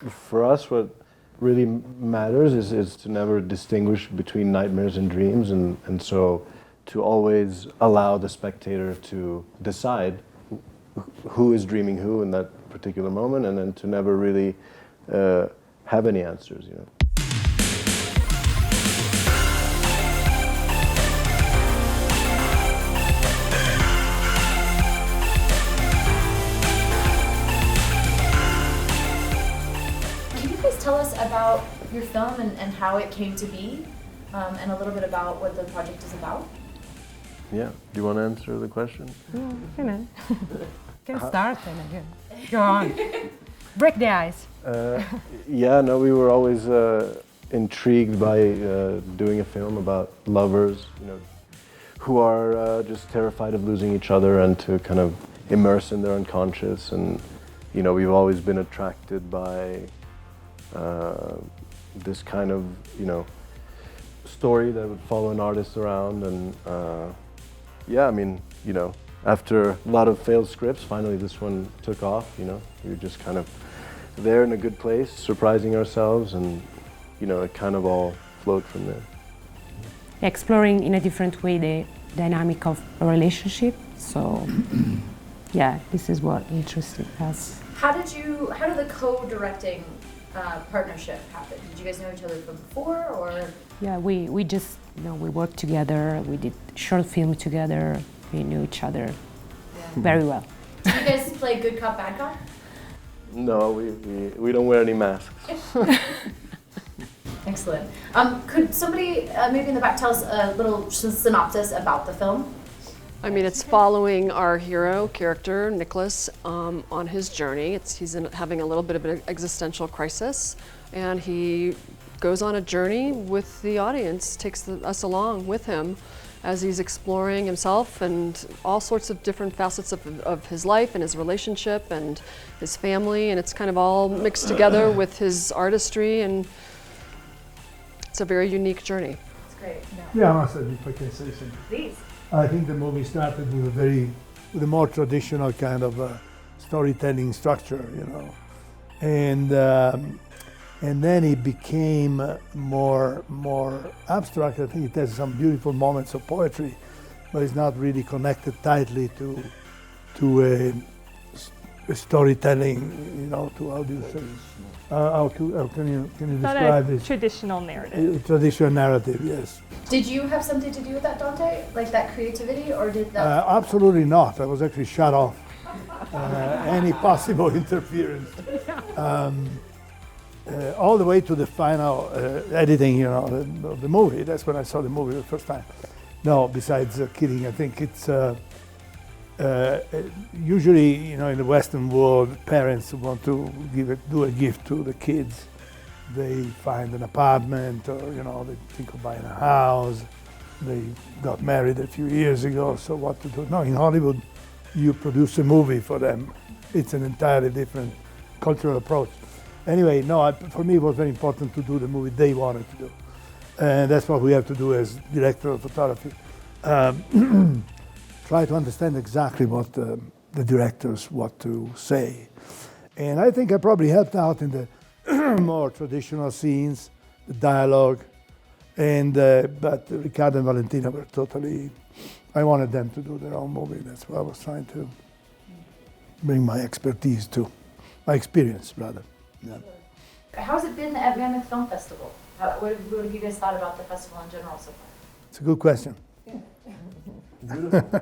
For us, what really matters is to never distinguish between nightmares and dreams, and so to always allow the spectator to decide who is dreaming who in that particular moment, and then to never really have any answers, you know. Tell us about your film and how it came to be, and a little bit about what the project is about. Yeah. Do you want to answer the question? Yeah, you know. Can start then again. Go on. Break the ice. Yeah, no, we were always intrigued by doing a film about lovers, you know, who are just terrified of losing each other and to kind of immerse in their unconscious. And, you know, we've always been attracted by this kind of, you know, story that would follow an artist around. And yeah, I mean, you know, after a lot of failed scripts, finally this one took off, you know. We were just kind of there in a good place, surprising ourselves, and, you know, it kind of all flowed from there. Exploring in a different way the dynamic of a relationship. So yeah, this is what interested us. How did the co-directing partnership happen? Did you guys know each other from before, or? Yeah, we just, you know, we worked together, we did short film together, we knew each other very well. Do you guys play good cop, bad cop? No, we don't wear any masks. Excellent. Could somebody maybe in the back tell us a little synopsis about the film? I mean, it's following our hero character, Nicholas, on his journey. He's having a little bit of an existential crisis, and he goes on a journey with the audience, takes us along with him as he's exploring himself and all sorts of different facets of his life and his relationship and his family, and it's kind of all mixed together with his artistry, and it's a very unique journey. It's great. Yeah, I must say, if I can say something. Please. I think the movie started with a more traditional kind of storytelling structure, you know, and then it became more abstract. I think it has some beautiful moments of poetry, but it's not really connected tightly to a storytelling, you know, to how do you say this? How can you describe this? Traditional narrative. A traditional narrative, yes. Did you have something to do with that, Dante? Like that creativity, or did that? Absolutely not. I was actually shut off any possible interference. All the way to the final editing, you know, the movie. That's when I saw the movie the first time. No, besides kidding, I think it's usually, you know, in the Western world, parents want to do a gift to the kids. They find an apartment, or, you know, they think of buying a house. They got married a few years ago, so what to do? No, in Hollywood, you produce a movie for them. It's an entirely different cultural approach. Anyway, no, for me it was very important to do the movie they wanted to do. And that's what we have to do as director of photography. Try to understand exactly what the directors want to say. And I think I probably helped out in the more traditional scenes, the dialogue, and but Riccardo and Valentina were totally, I wanted them to do their own movie. That's what I was trying to bring my expertise to, my experience rather. Yeah. How's it been at Mammoth Film Festival? What have you guys thought about the festival in general so far? It's a good question.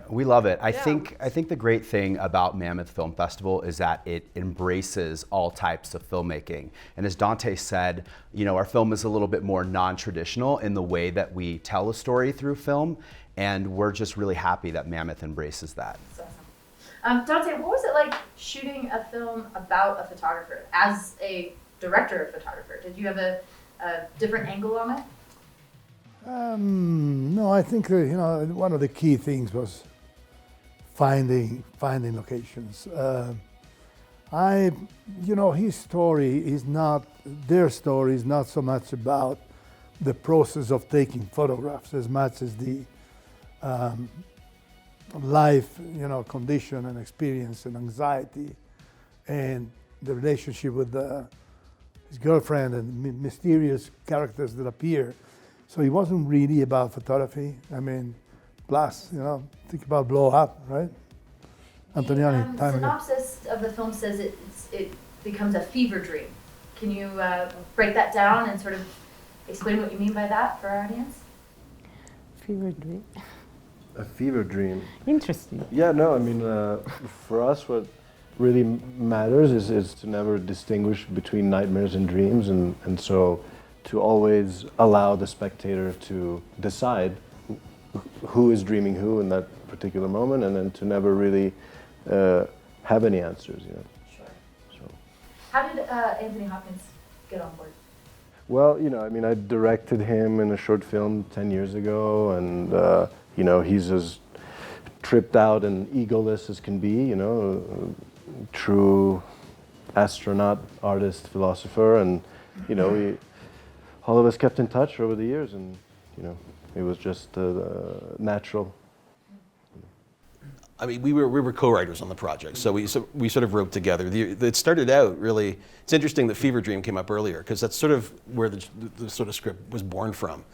We love it. I think the great thing about Mammoth Film Festival is that it embraces all types of filmmaking. And as Dante said, you know, our film is a little bit more non-traditional in the way that we tell a story through film, and we're just really happy that Mammoth embraces that. That's awesome. Dante, what was it like shooting a film about a photographer as a director of photographer? Did you have a different angle on it? No, I think you know, one of the key things was finding locations. You know, his story is not, their story is not so much about the process of taking photographs as much as the life, you know, condition and experience and anxiety and the relationship with his girlfriend and mysterious characters that appear. So it wasn't really about photography. I mean, plus, think about Blow Up, right? Antonioni, The time again. synopsis of the film says it becomes a fever dream. Can you break that down and sort of explain what you mean by that for our audience? Fever dream. A fever dream. Interesting. Yeah, no, I mean, for us, what really matters is to never distinguish between nightmares and dreams, and so to always allow the spectator to decide who is dreaming who in that particular moment, and then to never really have any answers, Sure. So. How did Anthony Hopkins get on board? Well, I mean, I directed him in a short film 10 years ago, and he's as tripped out and egoless as can be, a true astronaut, artist, philosopher, and we all of us kept in touch over the years, and it was just natural. I mean, we were co-writers on the project, so we sort of wrote together. It started out really. It's interesting that Fever Dream came up earlier because that's sort of where the sort of script was born from.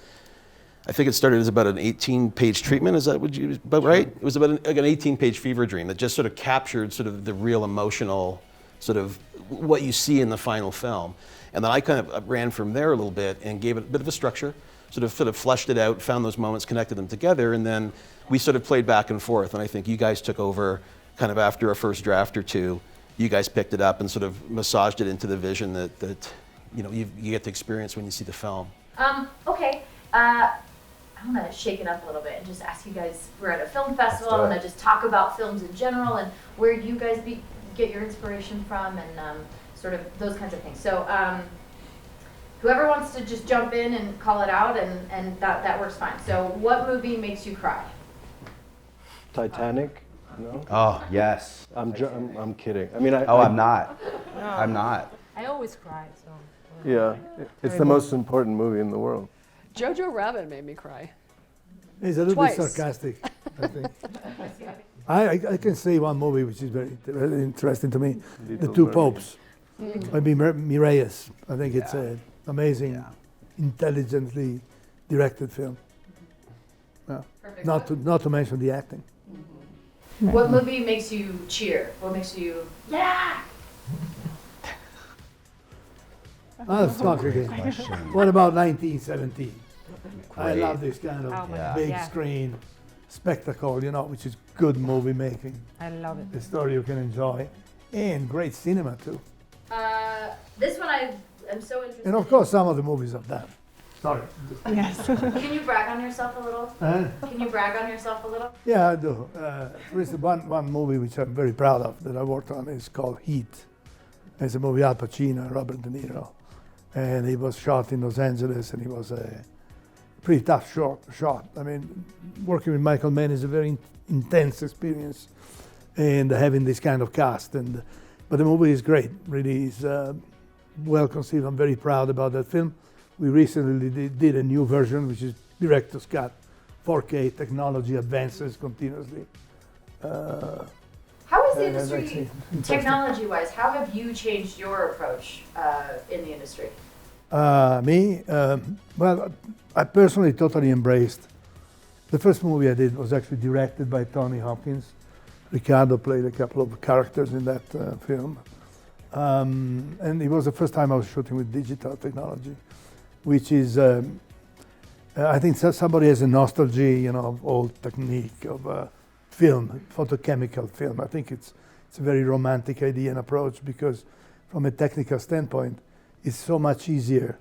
I think it started as about an 18-page treatment. Is that about right? It was about an 18-page fever dream that just sort of captured sort of the real emotional sort of what you see in the final film. And then I kind of ran from there a little bit and gave it a bit of a structure, sort of fleshed it out, found those moments, connected them together, and then we sort of played back and forth. And I think you guys took over kind of after a first draft or two. You guys picked it up and sort of massaged it into the vision that you get to experience when you see the film. Okay. I want to shake it up a little bit and just ask you guys, we're at a film festival, and I just talk about films in general and where you guys get your inspiration from and sort of those kinds of things. So whoever wants to just jump in and call it out, and that works fine. So what movie makes you cry? Titanic? No? Oh, yes. I'm kidding. I mean, I'm not. I'm not. I always cry, so. Yeah, it's the most important movie in the world. Jojo Rabbit made me cry. He's a little Twice. bit sarcastic, I think. I can say one movie which is very interesting to me, The Two Popes. Maybe Mireilles. I think it's an amazing, intelligently directed film. Perfect. Not to mention the acting. What movie makes you cheer? What makes you, yeah? Let's talk again. What about 1917? I love this kind of big Yeah. screen spectacle, which is good movie making. I love it. The story you can enjoy, and great cinema too. This one I am so interested And of course, some of the movies of that. Sorry. Yes. Can you brag on yourself a little? Can you brag on yourself a little? Yeah, I do. For instance, one movie which I'm very proud of that I worked on is called Heat. It's a movie Al Pacino and Robert De Niro. And it was shot in Los Angeles, and it was a pretty tough shot. I mean, working with Michael Mann is a very intense experience, and having this kind of cast. But the movie is great, really is well conceived. I'm very proud about that film. We recently did a new version, which is director's cut, 4K technology advances continuously. How is the industry, technology-wise, how have you changed your approach in the industry? Me? Well, I personally totally embraced. The first movie I did was actually directed by Tony Hopkins. Riccardo played a couple of characters in that film. And it was the first time I was shooting with digital technology, which is, I think somebody has a nostalgia, of old technique of film, photochemical film. I think it's a very romantic idea and approach, because from a technical standpoint, it's so much easier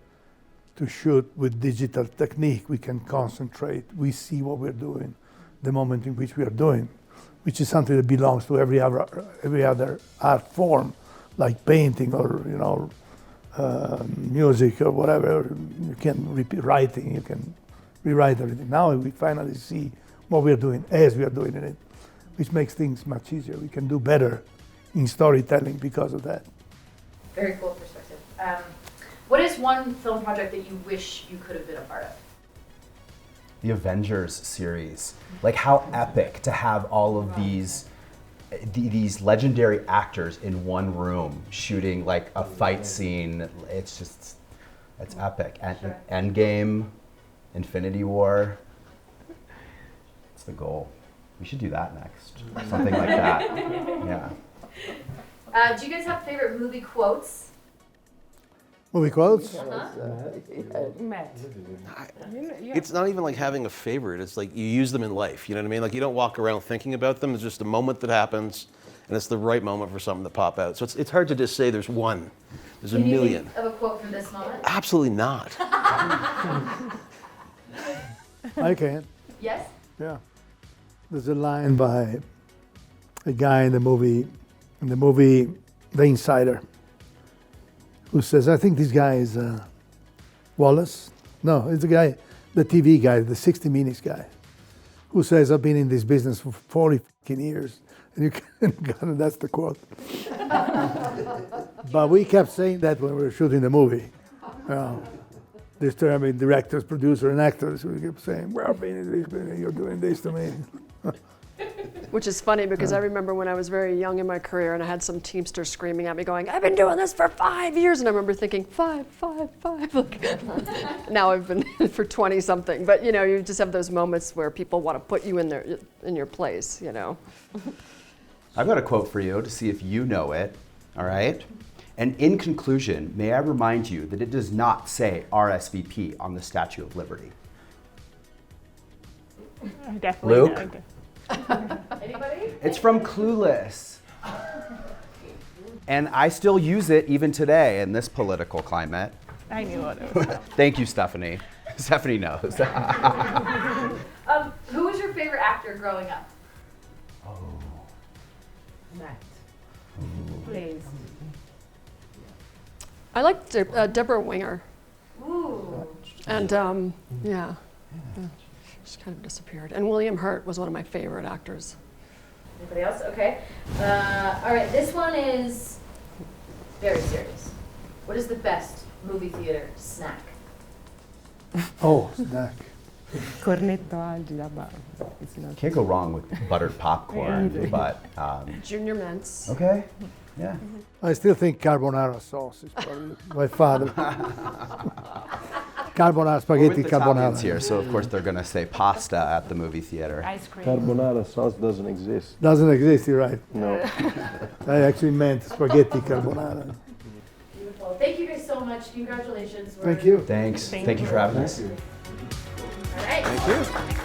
to shoot with digital technique. We can concentrate, we see what we're doing, the moment in which we are doing, which is something that belongs to every other art form, like painting or music or whatever. You can repeat writing, you can rewrite everything. Now we finally see what we're doing as we are doing it, which makes things much easier. We can do better in storytelling because of that. Very cool perspective. What is one film project that you wish you could have been a part of? The Avengers series. Like, how epic to have all of these these legendary actors in one room shooting like a fight scene. It's epic. Endgame, Infinity War. It's the goal. We should do that next. Something like that. Yeah. Do you guys have favorite movie quotes? Movie quotes? Matt. It's not even like having a favorite. It's like you use them in life. You know what I mean? Like you don't walk around thinking about them. It's just a moment that happens, and it's the right moment for something to pop out. So it's hard to just say there's one. There's a Can you million. think of a quote from this moment? Absolutely not. I can. Yes? Yeah. There's a line by a guy in the movie The Insider, who says, I think this guy is Wallace. No, it's the guy, the TV guy, the 60 Minutes guy, who says, I've been in this business for 40 fucking years. And you can, that's the quote. But we kept saying that when we were shooting the movie. This term in directors, producer, and actors, we kept saying, well, I've been in this business, you're doing this to me. Which is funny because I remember when I was very young in my career and I had some Teamster screaming at me going, I've been doing this for 5 years. And I remember thinking, five. Like, now I've been for 20 something. But you know, you just have those moments where people want to put you in your place, you know. I've got a quote for you to see if you know it, all right? And in conclusion, may I remind you that it does not say RSVP on the Statue of Liberty. I definitely Luke? know. Anybody? It's from Clueless. And I still use it even today in this political climate. I knew what it was. Thank you, Stephanie. Stephanie knows. Who was your favorite actor growing up? Matt. Please. I liked Deborah Winger. Ooh. And yeah, she kind of disappeared. And William Hurt was one of my favorite actors. Anybody else? Okay. All right, this one is very serious. What is the best movie theater snack? Oh, snack. Cornetto al gabba. It's not. Can't go wrong with buttered popcorn, but Junior Mints. okay, yeah. I still think carbonara sauce is probably my father. Carbonara, spaghetti We're Italians carbonara. here, so of course they're gonna say pasta at the movie theater. Ice cream. Carbonara sauce doesn't exist. Doesn't exist, you're right. No. I actually meant spaghetti carbonara. Beautiful. Thank you guys so much. Congratulations. Thank you. Thanks. Thank you for having us. All right. Thank you.